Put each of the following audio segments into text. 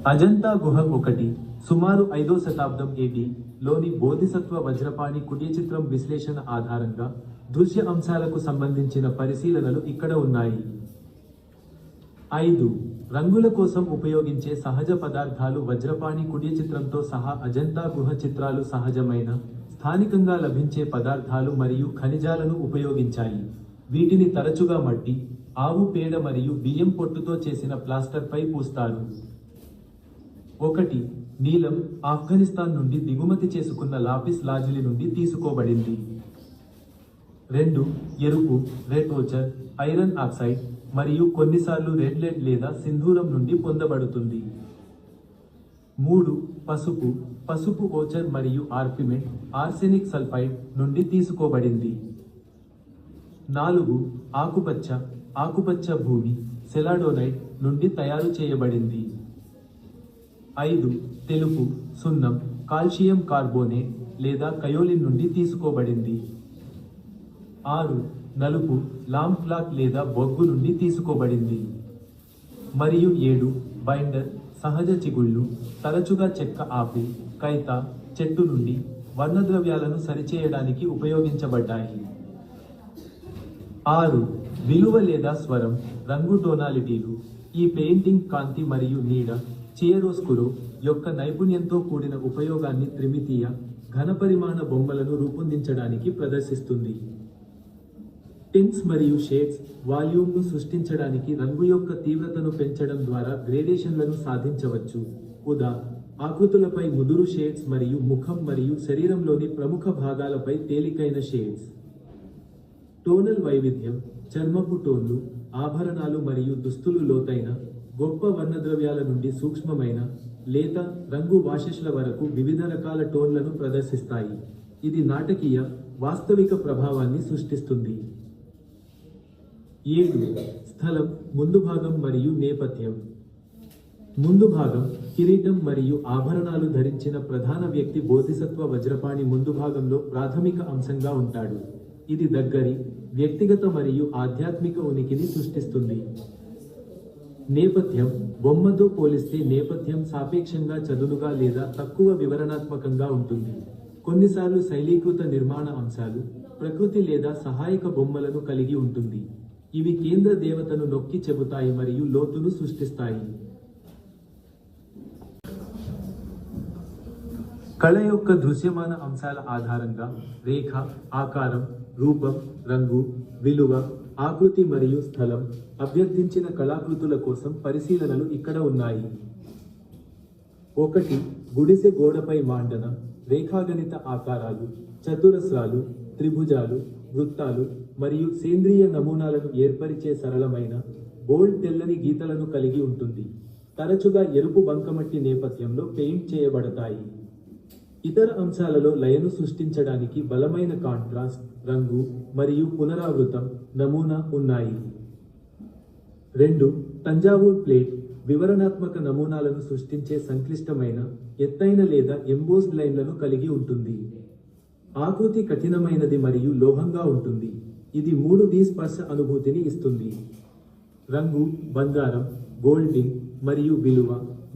అజంతా గుహ ఒకటి సుమారు 5వ శతాబ్దం ఏడి లోని బోధిసత్వ వజ్రపాణి కుడ్య చిత్రం విశ్లేషణ ఆధారంగా దృశ్య అంశాలకు సంబంధించిన పరిశీలనలు ఇక్కడ ఉన్నాయి. 5. రంగుల కోసం ఉపయోగించే సహజ పదార్థాలు వజ్రపాణి కుడ్య చిత్రంతో సహా అజంతా గుహ చిత్రాలు సహజమైన, స్థానికంగా లభించే పదార్థాలు మరియు ఖనిజాలను ఉపయోగించాయి. వీటిని తరచుగా మట్టి, ఆవు పేడ మరియు బియ్యం పొట్టుతో చేసిన ప్లాస్టర్పై పూస్తారు. 1. నీలం ఆఫ్ఘనిస్తాన్ నుండి దిగుమతి చేసుకున్న లాపిస్ లాజులి నుండి తీసుకోబడింది. 2. ఎరుపు రెడ్ ఓచర్, ఐరన్ ఆక్సైడ్ మరియు కొన్నిసార్లు రెడ్ లెడ్ లేదా సింధూరం నుండి పొందబడుతుంది. 3. పసుపు ఓచర్ మరియు ఆర్పిమెంట్ ఆర్సెనిక్ సల్ఫైడ్ నుండి తీసుకోబడింది. 4. ఆకుపచ్చ భూమి సెలాడోనైట్ నుండి తయారు చేయబడింది. 5. తెలుపు సున్నం కాల్షియం కార్బోనేట్ లేదా కయోలిన్ నుండి తీసుకోబడింది. 6. నలుపు లాంప్ బ్లాక్ లేదా బొగ్గు నుండి తీసుకోబడింది. మరియు 7. బైండర్ సహజ చిగుళ్ళు తరచుగా చెక్క ఆపిల్, కైతా చెట్టు నుండి వర్ణద్రవ్యాలను సరిచేయడానికి ఉపయోగించబడ్డాయి. 6. విలువ లేదా స్వరం రంగు టోనాలిటీలు ఈ పెయింటింగ్ కాంతి మరియు నీడ చియరోస్కురో యొక్క నైపుణ్యంతో కూడిన ఉపయోగాన్ని త్రిమితీయ, ఘనపరిమాణ బొమ్మలను రూపొందించడానికి ప్రదర్శిస్తుంది. టింట్స్ మరియు షేడ్స్ వాల్యూమ్ను సృష్టించడానికి రంగు యొక్క తీవ్రతను పెంచడం ద్వారా గ్రేడేషన్లను సాధించవచ్చు. ఆకృతులపై ముదురు షేడ్స్ మరియు ముఖం మరియు శరీరంలోని ప్రముఖ భాగాలపై తేలికైన షేడ్స్. టోనల్ వైవిధ్యం చర్మపు టోన్లు, ఆభరణాలు మరియు దుస్తులు లోతైన, గొప్ప వర్ణద్రవ్యాల నుండి సూక్ష్మమైన, లేత రంగు వాషెస్ల వరకు వివిధ రకాల టోన్లను ప్రదర్శిస్తాయి. ఇది నాటకీయ, వాస్తవిక ప్రభావాన్ని సృష్టిస్తుంది. 7. స్థలం ముందు భాగం మరియు నేపథ్యం. ముందు భాగం కిరీటం మరియు ఆభరణాలు ధరించిన ప్రధాన వ్యక్తి బోధిసత్వ వజ్రపాణి ముందు భాగంలో ప్రాథమిక అంశంగా ఉంటాడు. ఇది దగ్గరి, వ్యక్తిగత మరియు ఆధ్యాత్మిక ఉనికిని సృష్టిస్తుంది. నేపథ్యం బొమ్మతో పోలిస్తే నేపథ్యం సాపేక్షంగా చదునుగా లేదా తక్కువ వివరణాత్మకంగా ఉంటుంది. కొన్నిసార్లు శైలీకృత నిర్మాణ అంశాలు, ప్రకృతి లేదా సహాయక బొమ్మలను కలిగి ఉంటుంది. ఇవి కేంద్ర దేవతను నొక్కి చెబుతాయి మరియు లోతును సృష్టిస్తాయి. కళ యొక్క దృశ్యమాన అంశాల ఆధారంగా రేఖ, ఆకారం, రూపం, రంగు, విలువ, ఆకృతి మరియు స్థలం అభ్యర్థించిన కళాకృతుల కోసం పరిశీలనలు ఇక్కడ ఉన్నాయి. 1. గుడిసె గోడపై మాండన రేఖాగణిత ఆకారాలు, చతురస్రాలు, త్రిభుజాలు, వృత్తాలు మరియు సేంద్రియ నమూనాలను ఏర్పరిచే సరళమైన, బోల్డ్ తెల్లని గీతలను కలిగి ఉంటుంది. తరచుగా ఎరుపు బంకమట్టి నేపథ్యంలో పెయింట్ చేయబడతాయి. ఇతర అంశాలలో లయను సృష్టించడానికి బలమైన కాంట్రాస్ట్, రంగు మరియు పునరావృతం నమూనా ఉన్నాయి. 2. తంజావూర్ ప్లేట్ వివరణాత్మక నమూనాలను సృష్టించే సంక్లిష్టమైన, ఎత్తైన లేదా ఎంబోస్డ్ లైన్లను కలిగి ఉంటుంది. ఆకృతి కఠినమైనది మరియు లోహంగా ఉంటుంది. ఇది 3D స్పర్శ అనుభూతిని ఇస్తుంది. రంగు బంగారం, గోల్డింగ్ మరియు విలువ,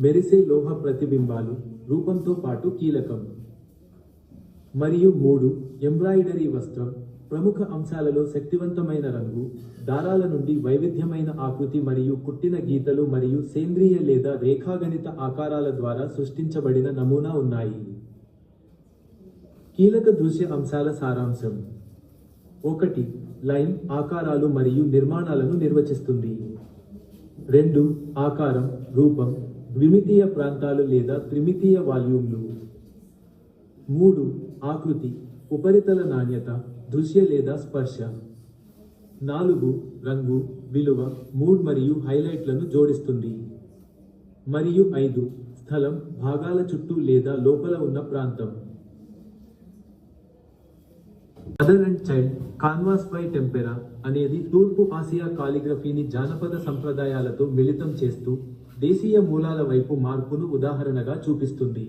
మెరిసే లోహ ప్రతిబింబాలు రూపంతో పాటు కీలకం. మరియు 3. ఎంబ్రాయిడరీ వస్త్రం ప్రముఖ అంశాలలో శక్తివంతమైన రంగు, దారాల నుండి వైవిధ్యమైన ఆకృతి మరియు కుట్టిన గీతలు మరియు సేంద్రియ లేదా రేఖాగణిత ఆకారాల ద్వారా సృష్టించబడిన నమూనా ఉన్నాయి. కీలక దృశ్య అంశాల సారాంశం. 1. లైన్ ఆకారాలు మరియు నిర్మాణాలను నిర్వచిస్తుంది. 2. ఆకారం, రూపం, ద్విమితీయ ప్రాంతాలు లేదా త్రిమితీయ వాల్యూమ్లు. 3. ఆకృతి, ఉపరితల నాణ్యత, దృశ్య లేదా స్పర్శ. 4. రంగు, విలువ, మూడ్ మరియు హైలైట్లను జోడిస్తుంది. మరియు 5. స్థలం, భాగాల చుట్టూ లేదా లోపల ఉన్న ప్రాంతం. మదర్ అండ్ చైల్డ్ కాన్వాస్ పై టెంపెరా అనేది తూర్పు ఆసియా కాలిగ్రఫీని జానపద సంప్రదాయాలతో మిళితం చేస్తూ దేశీయ మూలాల వైపు మార్పును ఉదాహరణగా చూపిస్తుంది.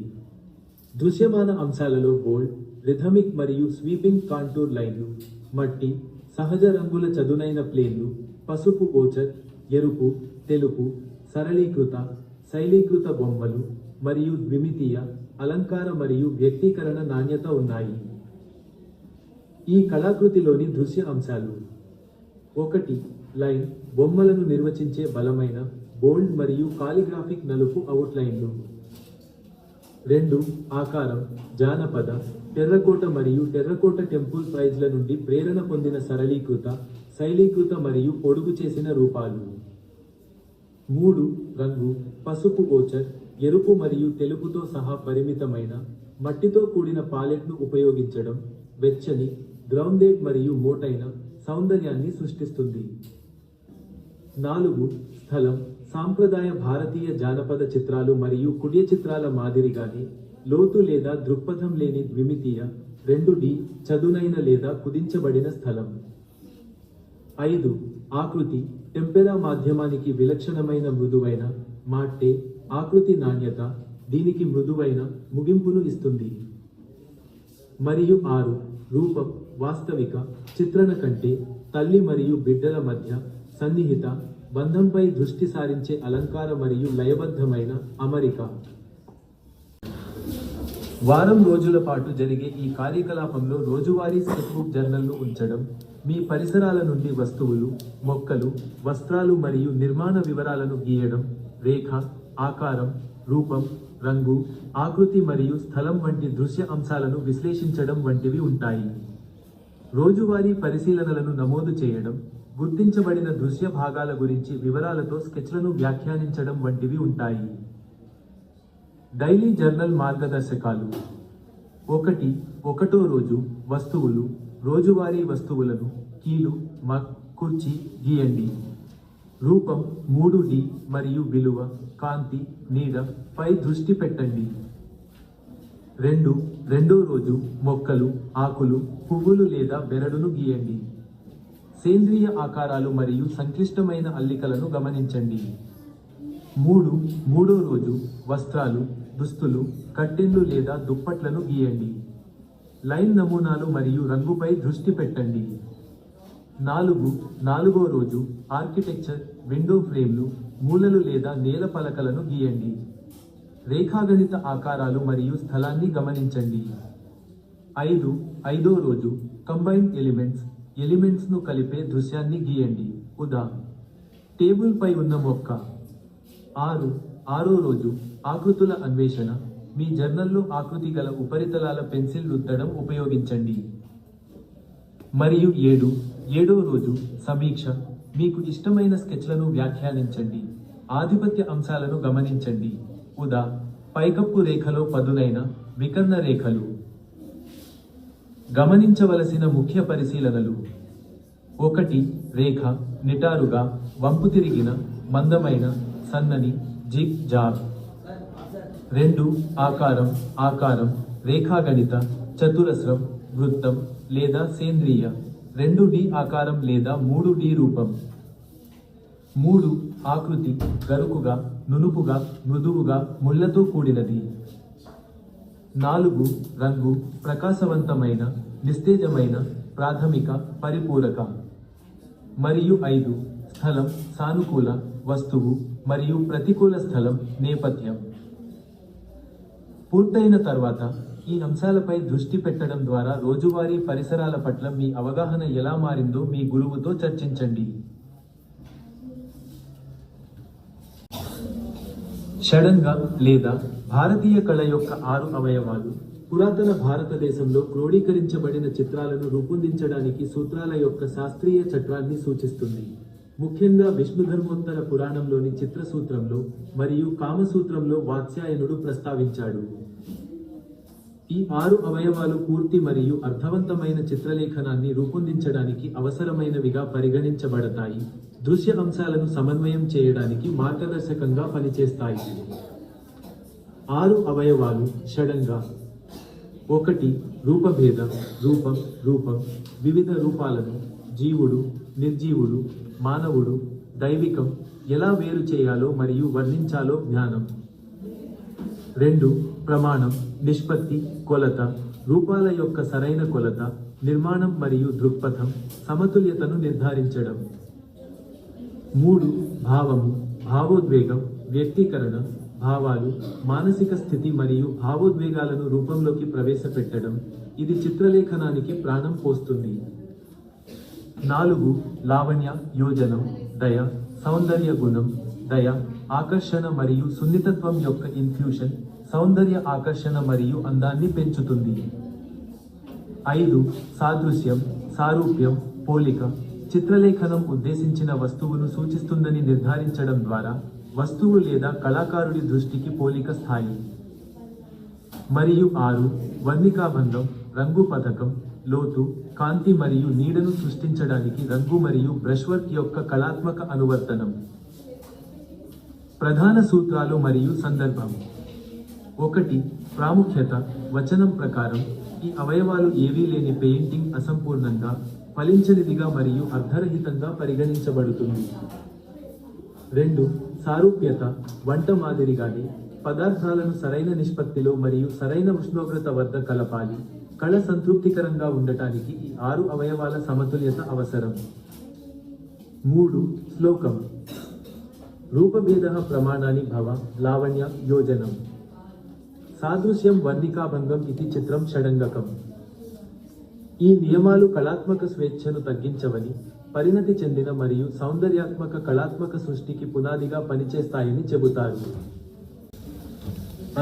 దృశ్యమాన అంశాలలో బోల్డ్, రిథమిక్ మరియు స్వీపింగ్ కాంటూర్ లైన్లు, మట్టి, సహజ రంగుల చదునైన ప్లేన్లు, పసుపు ఓచర్, ఎరుపు, తెలుపు, సరళీకృత, శైలీకృత బొమ్మలు మరియు ద్విమితీయ అలంకార మరియు వ్యక్తీకరణ నాణ్యత ఉన్నాయి. ఈ కళాకృతిలోని దృశ్య అంశాలు: 1. లైన్ బొమ్మలను నిర్వచించే బలమైన బోల్డ్ మరియు కాలిగ్రాఫిక్ నలుపు అవుట్లైన్లు. 2. ఆకారం జానపద టెర్రకోట మరియు టెర్రకోట టెంపుల్ ప్రైజ్ల నుండి ప్రేరణ పొందిన సరళీకృత శైలీకృత మరియు పొడుగు చేసిన రూపాలు. 3. రంగు పసుపు ఓచర్ ఎరుపు మరియు తెలుపుతో సహా పరిమితమైన మట్టితో కూడిన పాలెట్ను ఉపయోగించడం వెచ్చని గ్రౌండెడ్ మరియు మోటైన సౌందర్యాన్ని సృష్టిస్తుంది. 4. స్థలం సాంప్రదాయ భారతీయ జానపద చిత్రాలు మరియు కుడ్య చిత్రాల మాదిరిగానే లోతు లేదా దృక్పథం లేని ద్విమితీయ 2D చదునైన లేదా కుదించబడిన స్థలం. 5. ఆకృతి టెంపెరా మాధ్యమానికి విలక్షణమైన మృదువైన మాట్టే ఆకృతి నాణ్యత దీనికి మృదువైన ముగింపును ఇస్తుంది. మరియు 6. రూపం వాస్తవిక చిత్రణ కంటే తల్లి మరియు బిడ్డల మధ్య సన్నిహిత బంధంపై దృష్టి సారించే అలంకార మరియు లయబద్ధమైన అమరిక. వారం రోజుల పాటు జరిగే ఈ కార్యకలాపంలో రోజువారీ స్కెచ్బుక్ జర్నల్ను ఉంచడం, మీ పరిసరాల నుండి వస్తువులు, మొక్కలు, వస్త్రాలు మరియు నిర్మాణ వివరాలను గీయడం, రేఖ, ఆకారం, రూపం, రంగు, ఆకృతి మరియు స్థలం వంటి దృశ్య అంశాలను విశ్లేషించడం వంటివి ఉంటాయి. రోజువారీ పరిశీలనలను నమోదు చేయడం, గుర్తించబడిన దృశ్య భాగాల గురించి వివరాలతో స్కెచ్లను వ్యాఖ్యానించడం వంటివి ఉంటాయి. డైలీ జర్నల్ మార్గదర్శకాలు: 1. 1వ రోజు వస్తువులు రోజువారీ వస్తువులను కీలు, మగ్, కుర్చీ గీయండి. రూపం 3D మరియు విలువ, కాంతి, నీడ పై దృష్టి పెట్టండి. 2. 2వ రోజు మొక్కలు, ఆకులు, పువ్వులు లేదా బెరడును గీయండి. సేంద్రియ ఆకారాలు మరియు సంక్లిష్టమైన అల్లికలను గమనించండి. 3. 3వ రోజు వస్త్రాలు, దుస్తులు, కట్టెన్లు లేదా దుప్పట్లను గీయండి. లైన్ నమూనాలు మరియు రంగుపై దృష్టి పెట్టండి. 4. 4వ రోజు ఆర్కిటెక్చర్, విండో ఫ్రేమ్లు, మూలలు లేదా నేల పలకలను గీయండి. రేఖాగణిత ఆకారాలు మరియు స్థలాన్ని గమనించండి. 5. 5వ రోజు కంబైన్డ్ ఎలిమెంట్స్ను కలిపే దృశ్యాన్ని గీయండి. ఉదా. టేబుల్ పై ఉన్న మొక్క. 6. 6వ రోజు ఆకృతుల అన్వేషణ, మీ జర్నల్లో ఆకృతి గల ఉపరితలాల పెన్సిల్ రుద్దడం ఉపయోగించండి. మరియు 7. 7వ రోజు సమీక్ష, మీకు ఇష్టమైన స్కెచ్లను వ్యాఖ్యానించండి. ఆధిపత్య అంశాలను గమనించండి. ఉదా. పైకప్పు రేఖలో పదునైన వికర్ణ రేఖలు. గమనించవలసిన ముఖ్య పరిశీలనలు: 1. రేఖ నిటారుగా, వంపు తిరిగిన, మందమైన, సన్నని, జిగ్ జాగ్. 2. ఆకారం రేఖాగణిత, చతురస్రం, వృత్తం లేదా సేంద్రియ 2D ఆకారం లేదా 3D రూపం. 3. ఆకృతి గరుకుగా, నునుపుగా, మృదువుగా, ముళ్ళతో కూడినది. 4. రంగు ప్రకాశవంతమైన, నిస్తేజమైన, ప్రాథమిక, పరిపూరక. మరియు 5. స్థలం సానుకూల, వస్తువు మరియు ప్రతికూల స్థలం, నేపథ్యం. పూర్తయిన తర్వాత ఈ అంశాలపై దృష్టి పెట్టడం ద్వారా రోజువారీ పరిసరాల పట్ల మీ అవగాహన ఎలా మారిందో మీ గురువుతో చర్చించండి. షడంగ లేదా భారతీయ కళ యొక్క 6 అవయవాలు పురాతన భారతదేశంలో క్రోడీకరించబడిన చిత్రాలను రూపొందించడానికి సూత్రాల యొక్క శాస్త్రీయ చట్రాన్ని సూచిస్తుంది. ముఖ్యంగా విష్ణుధర్మోత్తర పురాణంలోని చిత్రసూత్రంలో మరియు కామసూత్రంలో వాత్స్యాయనుడు ప్రస్తావించాడు. ఈ 6 అవయవాలు పూర్తి మరియు అర్థవంతమైన చిత్రలేఖనాన్ని రూపొందించడానికి అవసరమైనవిగా పరిగణించబడతాయి, దృశ్య అంశాలను సమన్వయం చేయడానికి మార్గదర్శకంగా పనిచేస్తాయి. 6 అవయవాలు షడంగ. 1. రూపభేద రూపం వివిధ రూపాలను జీవుడు, నిర్జీవుడు, మానవుడు, దైవికం ఎలా వేరు చేయాలో మరియు వర్ణించాలో జ్ఞానం. 2. ప్రమాణం నిష్పత్తి, కొలత, రూపాల యొక్క సరైన కొలత, నిర్మాణం మరియు దృక్పథం, సమతుల్యతను నిర్ధారించడం. 3. భావము భావోద్వేగం, వ్యక్తీకరణ, భావాలు, మానసిక స్థితి మరియు భావోద్వేగాలను రూపంలోకి ప్రవేశపెట్టడం. ఇది చిత్రలేఖనానికి ప్రాణం పోస్తుంది. 4. లావణ్య, యోజనం, దయ, సౌందర్య గుణం, దయ, ఆకర్షణ మరియు సున్నితత్వం యొక్క ఇన్ఫ్యూషన్ సౌందర్య ఆకర్షణ మరియు అందాన్ని పెంచుతుంది. 5. సాదృశ్యం, సారూప్యం, పోలిక. చిత్రలేఖనం ఉద్దేశించిన వస్తువును సూచిస్తుందని నిర్ధారించడం ద్వారా వస్తువు లేదా కళాకారుడి దృష్టికి పోలిక స్థాయి. మరియు 6. వర్ణికాబంధం, రంగు పథకం, లోతు, కాంతి మరియు నీడను సృష్టించడానికి రంగు మరియు బ్రష్వర్క్ యొక్క కళాత్మక అనువర్తనం. ప్రధాన సూత్రాలు మరియు సందర్భం. 1. ప్రాముఖ్యత. వచనం ప్రకారం ఈ అవయవాలు ఏవీ లేని పెయింటింగ్ అసంపూర్ణంగా, ఫలించనిదిగా మరియు అర్థరహితంగా పరిగణించబడుతుంది. 2. సారూప్యత. వంట మాదిరిగానే పదార్థాలను సరైన నిష్పత్తిలో మరియు సరైన ఉష్ణోగ్రత వద్ద కలపాలి. కళ సంతృప్తికరంగా ఉండటానికి ఈ 6 అవయవాల సమతుల్యత అవసరం. 3. శ్లోకం. రూపభేదః ప్రమాణాని భవ, లావణ్య, యోజనం, సాదృశ్యం, వర్ణికాభంగం ఇది చిత్రం షడంగకం. ఈ నియమాలు కళాత్మక స్వేచ్ఛను తగ్గించవని, పరిణతి చెందిన మరియు సౌందర్యాత్మక కళాత్మక సృష్టికి పునాదిగా పనిచేస్తాయని చెబుతారు.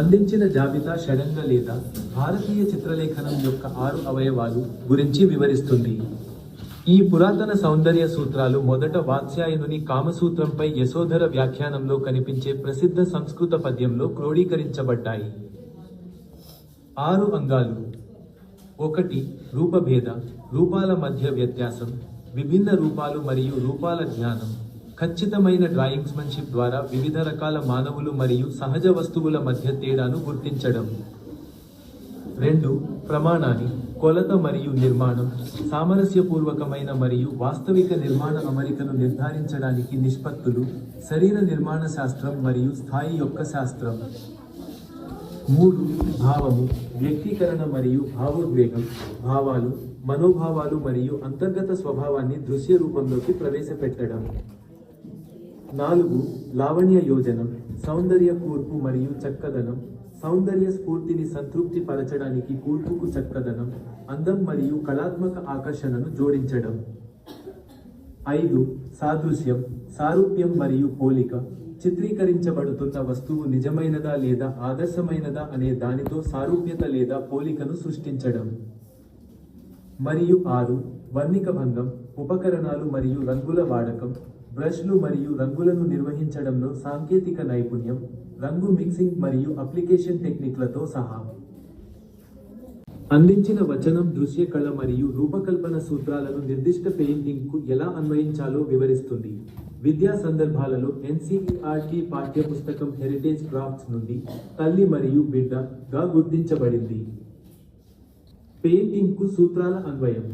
అందించిన జాబితా షడంగ లేదా భారతీయ చిత్రలేఖనం యొక్క 6 అవయవాలు గురించి వివరిస్తుంది. ఈ పురాతన సౌందర్య సూత్రాలు మొదట వాత్స్యాయనుని కామసూత్రంపై యశోధర వ్యాఖ్యానంలో కనిపించే ప్రసిద్ధ సంస్కృత పద్యంలో క్రోడీకరించబడ్డాయి. 6 అంగాలు. 1. రూపభేద. రూపాల మధ్య వ్యత్యాసం, విభిన్న రూపాలు మరియు రూపాల జ్ఞానం. ఖచ్చితమైన డ్రాయింగ్స్మన్షిప్ ద్వారా వివిధ రకాల మానవులు మరియు సహజ వస్తువుల మధ్య తేడాను గుర్తించడం. 2. ప్రమాణాన్ని. కొలత మరియు నిర్మాణం. సామరస్యపూర్వకమైన మరియు వాస్తవిక నిర్మాణ అమరికను నిర్ధారించడానికి నిష్పత్తులు, శరీర నిర్మాణ శాస్త్రం మరియు స్థాయి యొక్క శాస్త్రం. 3. భావము. వ్యక్తీకరణ మరియు భావోద్వేగం. భావాలు, మనోభావాలు మరియు అంతర్గత స్వభావాన్ని దృశ్య రూపంలోకి ప్రవేశపెట్టడం. 4. లావణ్య యోజనం. సౌందర్య కూర్పు మరియు చక్కదనం. సౌందర్య స్ఫూర్తిని సంతృప్తి పరచడానికి కూర్పుకు చక్కదనం, అందం మరియు కళాత్మక ఆకర్షణను జోడించడం. 5. సాదృశ్యం, సారూప్యం మరియు పోలిక. చిత్రీకరించబడుతున్న వస్తువు నిజమైనదా లేదా ఆదర్శమైనదా అనే దానితో సారూప్యత లేదా పోలికను సృష్టించడం. మరియు 6. వర్ణికభంగం. ఉపకరణాలు మరియు రంగుల వాడకం. బ్రష్లు మరియు రంగులను నిర్వహించడంలో సాంకేతిక నైపుణ్యం, రంగు మిక్సింగ్ మరియు అప్లికేషన్ టెక్నిక్లతో సహా. అందించిన వచనం దృశ్య కళ మరియు రూపకల్పన సూత్రాలను నిర్దిష్ట పెయింటింగ్కు ఎలా అన్వయించాలో వివరిస్తుంది. విద్యా సందర్భాలలో NCERT పాఠ్యపుస్తకం హెరిటేజ్ క్రాఫ్ట్స్ నుండి తల్లి మరియు బిడ్డగా గుర్తించబడింది. పెయింటింగ్కు సూత్రాల అన్వయం.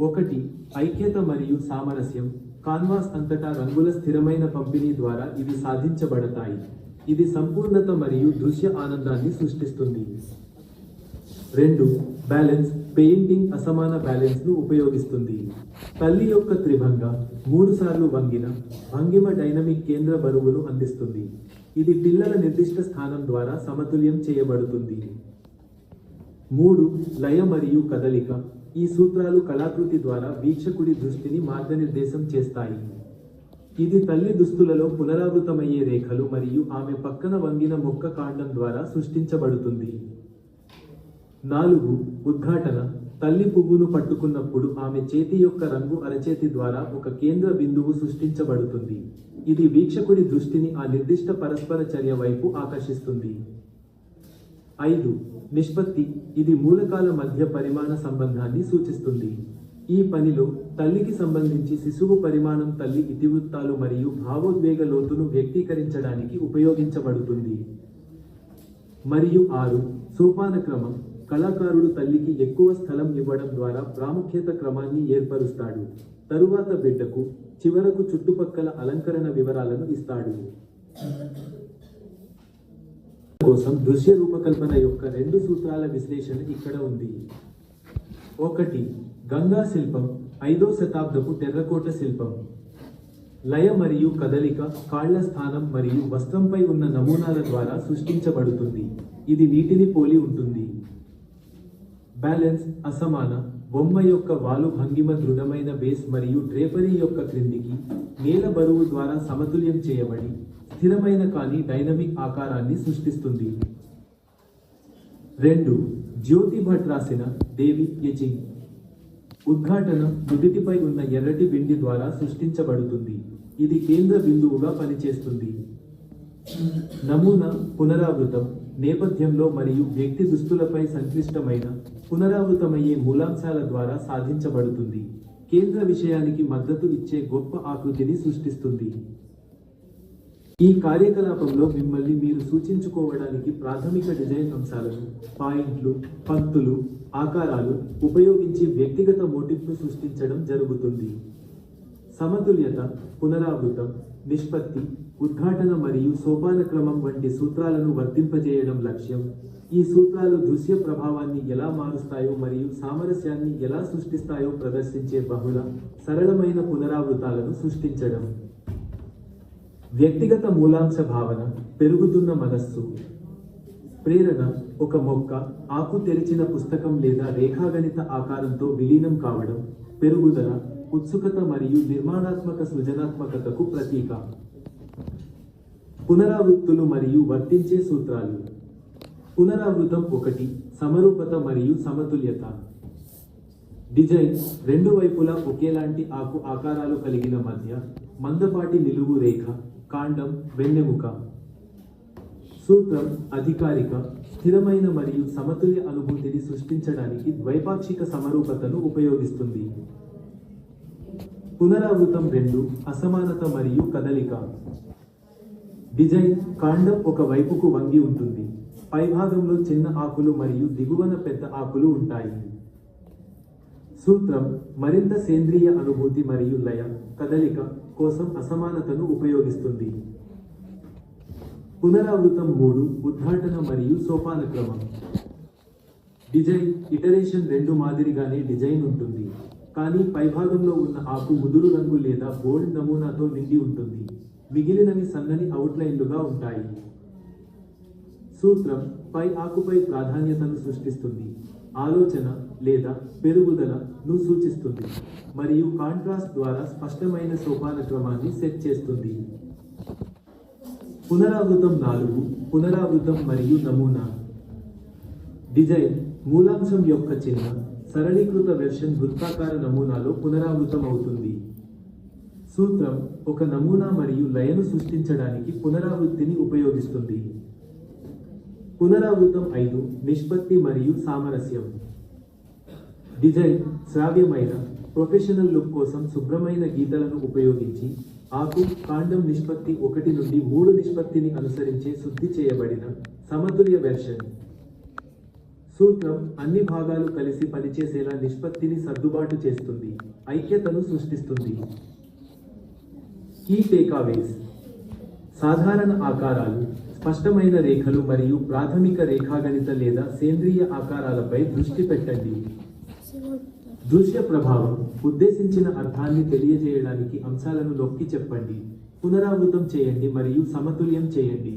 1. ఐక్యత మరియు సామరస్యం. కాన్వాస్ అంతటా రంగుల స్థిరమైన పంపిణీ ద్వారా ఇవి సాధించబడతాయి. ఇది సంపూర్ణత మరియు దృశ్య ఆనందాన్ని సృష్టిస్తుంది. 2. బ్యాలెన్స్. పెయింటింగ్ అసమాన బ్యాలెన్స్ను ఉపయోగిస్తుంది. తల్లి యొక్క త్రిభంగ 3 సార్లు వంగిన భంగిమ డైనమిక్ కేంద్ర బరువును అందిస్తుంది. ఇది పిల్లల నిర్దిష్ట స్థానం ద్వారా సమతుల్యం చేయబడుతుంది. 3. లయ మరియు కదలిక. ఈ సూత్రాలు కళాకృతి ద్వారా వీక్షకుడి దృష్టిని మార్గనిర్దేశం చేస్తాయి. ఇది తల్లి దుస్తులలో పునరావృతమయ్యే రేఖలు మరియు ఆమె పక్కన వంగిన మొక్క కాండం ద్వారా సృష్టించబడుతుంది. 4. ఉద్ఘాటన. తల్లి పువ్వును పట్టుకున్నప్పుడు ఆమె చేతి యొక్క రంగు అరచేతి ద్వారా ఒక కేంద్ర బిందువు సృష్టించబడుతుంది. ఇది వీక్షకుడి దృష్టిని ఆ నిర్దిష్ట పరస్పర చర్య వైపు ఆకర్షిస్తుంది. 5. నిష్పత్తి. ఇది మూలకాల మధ్య పరిమాణ సంబంధాన్ని సూచిస్తుంది. ఈ పనిలో తల్లికి సంబంధించి శిశువు పరిమాణం తల్లి ఇతివృత్తాలు మరియు భావోద్వేగ లోతును వ్యక్తీకరించడానికి ఉపయోగించబడుతుంది. మరియు 6. సోపానక్రమం. కళాకారుడు తల్లికి ఎక్కువ స్థలం ఇవ్వడం ద్వారా ప్రాముఖ్యత క్రమాన్ని ఏర్పరుస్తాడు, తరువాత బిడ్డకు, చివరకు చుట్టుపక్కల అలంకరణ వివరాలను ఇస్తాడు. కోసం దృశ్య రూపకల్పన యొక్క 2 సూత్రాల విశ్లేషణ ఇక్కడ ఉంది. 1. గంగా శిల్పం 5వ శతాబ్దపు టెర్రకోట శిల్పం. లయ మరియు కదలిక కాళ్ల స్థానం మరియు వస్త్రంపై ఉన్న నమూనాల ద్వారా సృష్టించబడుతుంది. ఇది వీటిని పోలి ఉంటుంది. బ్యాలెన్స్ అసమాన బొమ్మ యొక్క వాలు భంగిమ దృఢమైన బేస్ మరియు డ్రేపరీ యొక్క క్రిందికి నేల బరువు ద్వారా సమతుల్యం చేయబడి స్థిరమైన కానీ డైనమిక్ ఆకారాన్ని సృష్టిస్తుంది. 2. జ్యోతి భట్ రాసిన దేవి ఎచింగ్. ఉద్ఘాటన నుదిటిపై ఉన్న ఎర్రటి వెండి ద్వారా సృష్టించబడుతుంది. ఇది కేంద్ర బిందువుగా పనిచేస్తుంది. నమూనా పునరావృతం నేపథ్యంలో మరియు వ్యక్తి దుస్తులపై సంక్లిష్టమైన పునరావృతమయ్యే మూలాంశాల ద్వారా సాధించబడుతుంది. కేంద్ర విషయానికి మద్దతు ఇచ్చే గొప్ప ఆకృతిని సృష్టిస్తుంది. ఈ కార్యకలాపంలో మిమ్మల్ని మీరు సూచించుకోవడానికి ప్రాథమిక డిజైన్ అంశాలను, పాయింట్లు, పంక్తులు, ఆకారాలు ఉపయోగించి వ్యక్తిగత మోటిఫ్ను సృష్టించడం జరుగుతుంది. సమతుల్యత, పునరావృతం, నిష్పత్తి, ఉద్ఘాటన మరియు సోపానక్రమం వంటి సూత్రాలను వర్తింపజేయడం లక్ష్యం. ఈ సూత్రాలు దృశ్య ప్రభావాన్ని ఎలా మారుస్తాయో మరియు సామరస్యాన్ని ఎలా సృష్టిస్తాయో ప్రదర్శించే బహుళ, సరళమైన పునరావృతాలను సృష్టించడం. వ్యక్తిగత మూలాంశ భావన, పెరుగుతున్న మనస్సు. ప్రేరణ, ఒక మొక్క, ఆకు తెరిచిన పుస్తకం లేదా రేఖాగణిత ఆకారంతో విలీనం కావడం. పెరుగుదల, ఉత్సుకత మరియు నిర్మాణాత్మక సృజనాత్మకతకు ప్రతీక. పునరావృత్తులు మరియు వర్తించే సూత్రాలు. పునరావృతం 1. సమరూపత మరియు సమతుల్యత. డిజైన్ రెండు వైపులా ఒకేలాంటి ఆకు ఆకారాలు కలిగిన మధ్య మందపాటి నిలువు రేఖ, కాండం, వెన్నెముక. సూత్రం అధికారిక, స్థిరమైన మరియు సమతుల్య అనుభూతిని సృష్టించడానికి ద్వైపాక్షిక సమరూపతను ఉపయోగిస్తుంది. పునరావృతం 2. అసమానత మరియు కదలిక. డిజైన్ కాండం ఒక వైపుకు వంగి ఉంటుంది. పైభాగంలో చిన్న ఆకులు మరియు దిగువన పెద్ద ఆకులు ఉంటాయి. సూత్రం మరింత సేంద్రియ అనుభూతి మరియు లయ, కదలిక కోసం అసమానతను ఉపయోగిస్తుంది. పునరావృతం 3. ఉద్ఘాటన మరియు సోపానక్రమం. డిజైన్ ఇటరేషన్ 2 మాదిరిగానే డిజైన్ ఉంటుంది, కానీ పైభాగంలో ఉన్న ఆకు ముదురు రంగు లేదా బోల్డ్ నమూనాతో నిండి ఉంటుంది. మిగిలినవి సన్నని అవుట్లైన్లుగా ఉంటాయి. సూత్రం పై ఆకుపై ప్రాధాన్యతను సృష్టిస్తుంది, ఆలోచన లేదా పెరుగుదలను సూచిస్తుంది మరియు కాంట్రాస్ట్ ద్వారా స్పష్టమైన సోపానక్రమాన్ని సెట్ చేస్తుంది. పునరావృతం 4. పునరావృతం మరియు నమూనా. డిజైన్ మూలాంశం యొక్క చిన్న, సరళీకృత వెర్షన్ వృత్తాకార నమూనాలో పునరావృతం అవుతుంది. సూత్రం ఒక నమూనా మరియు లయను సృష్టించడానికి పునరావృత్తిని ఉపయోగిస్తుంది. పునరావృతం 5. నిష్పత్తి మరియు సామరస్యం. డిజైన్ శ్రావ్యమైన, ప్రొఫెషనల్ లుక్ కోసం శుభ్రమైన గీతలను ఉపయోగించి ఆకు, కాండం నిష్పత్తి 1:3 నిష్పత్తిని అనుసరించే శుద్ధి చేయబడిన సమతుల్య వెర్షన్. సూత్రం అన్ని భాగాలు కలిసి పనిచేసేలా నిష్పత్తిని సర్దుబాటు చేస్తుంది, ఐక్యతను సృష్టిస్తుంది. కీ టేకావేస్. సాధారణ ఆకారాలు, స్పష్టమైన రేఖలు మరియు ప్రాథమిక రేఖాగణిత లేదా సేంద్రియ ఆకారాలపై దృష్టి పెట్టండి. దృశ్య ప్రభావం ఉద్దేశించిన అర్థాన్ని తెలియజేయడానికి అంశాలను నొక్కి చెప్పండి, పునరావృతం చేయండి మరియు సమతుల్యం చేయండి.